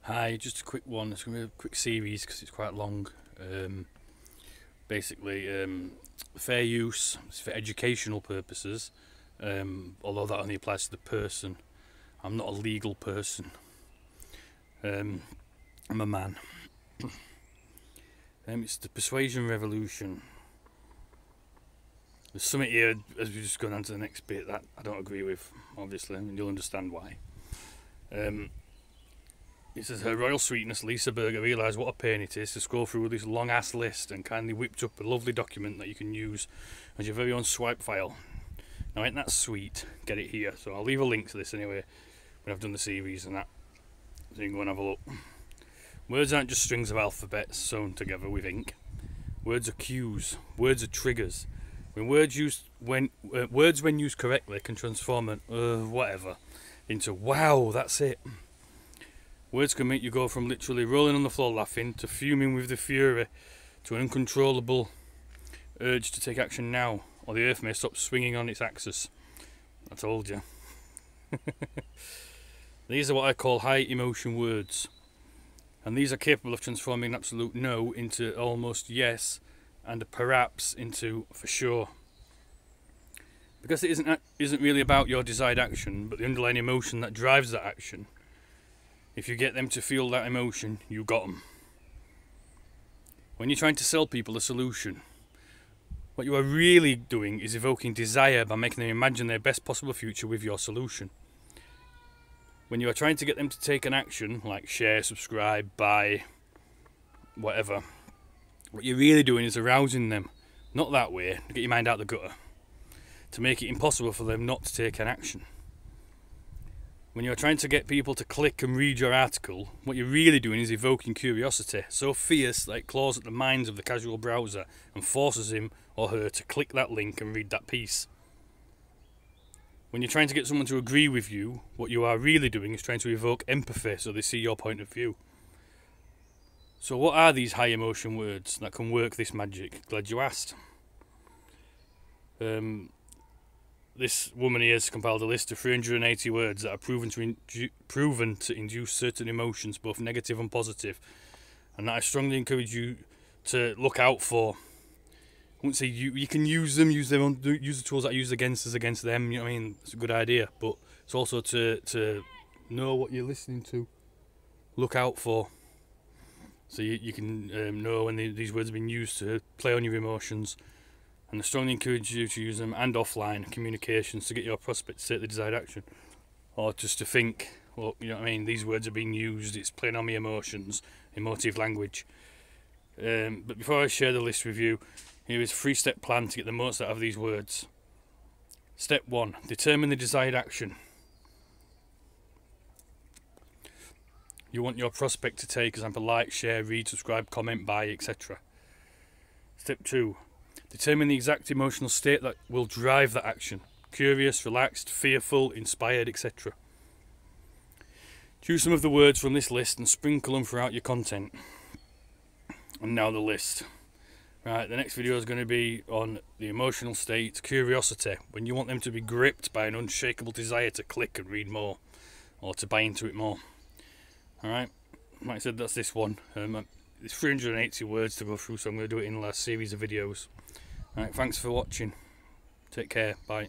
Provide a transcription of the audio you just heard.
Hi, just a quick one. It's going to be a quick series because it's quite long. Basically, fair use, it's for educational purposes, although that only applies to the person. I'm not a legal person. I'm a man. It's the persuasion revolution. There's something here, as we just gone on to the next bit, that I don't agree with, obviously, and you'll understand why. It says, Her Royal Sweetness Lisa Berger realised what a pain it is to scroll through this long ass list and kindly whipped up a lovely document that you can use as your very own swipe file. Now ain't that sweet? Get it here. So I'll leave a link to this anyway when I've done the series and that, so you can go and have a look. Words aren't just strings of alphabets sewn together with ink. Words are cues. Words are triggers. Words when used correctly can transform an whatever into wow, that's it. Words can make you go from literally rolling on the floor laughing to fuming with the fury to an uncontrollable urge to take action now, or the earth may stop swinging on its axis. I told you. These are what I call high emotion words, and these are capable of transforming an absolute no into almost yes and a perhaps into for sure. Because it isn't really about your desired action, but the underlying emotion that drives that action. If you get them to feel that emotion, you got them. When you're trying to sell people a solution, what you are really doing is evoking desire by making them imagine their best possible future with your solution. When you are trying to get them to take an action, like share, subscribe, buy, whatever, what you're really doing is arousing them, not that way, to get your mind out the gutter, to make it impossible for them not to take an action. When you're trying to get people to click and read your article, what you're really doing is evoking curiosity, so fierce that it claws at the minds of the casual browser and forces him or her to click that link and read that piece. When you're trying to get someone to agree with you, what you are really doing is trying to evoke empathy so they see your point of view. So what are these high emotion words that can work this magic? Glad you asked. This woman here has compiled a list of 380 words that are proven to induce certain emotions, both negative and positive, and that I strongly encourage you to look out for. I wouldn't say you can use them, use the tools that I use against us, against them. You know what I mean? It's a good idea, but it's also to know what you're listening to. Look out for, so you can know when these words have been used to play on your emotions. And I strongly encourage you to use them and offline communications to get your prospect to take the desired action. Or just to think, well, you know what I mean, these words are being used, it's playing on my emotions, emotive language. But before I share the list with you, here is a 3-step plan to get the most out of these words. Step 1, determine the desired action you want your prospect to take, example, like, share, read, subscribe, comment, buy, etc. Step 2, determine the exact emotional state that will drive that action. Curious, relaxed, fearful, inspired, etc. Choose some of the words from this list and sprinkle them throughout your content. And now the list. Right, the next video is going to be on the emotional state, curiosity, when you want them to be gripped by an unshakable desire to click and read more, or to buy into it more. Alright, like I said, that's this one. There's 380 words to go through, so I'm going to do it in a series of videos. Alright, thanks for watching. Take care. Bye.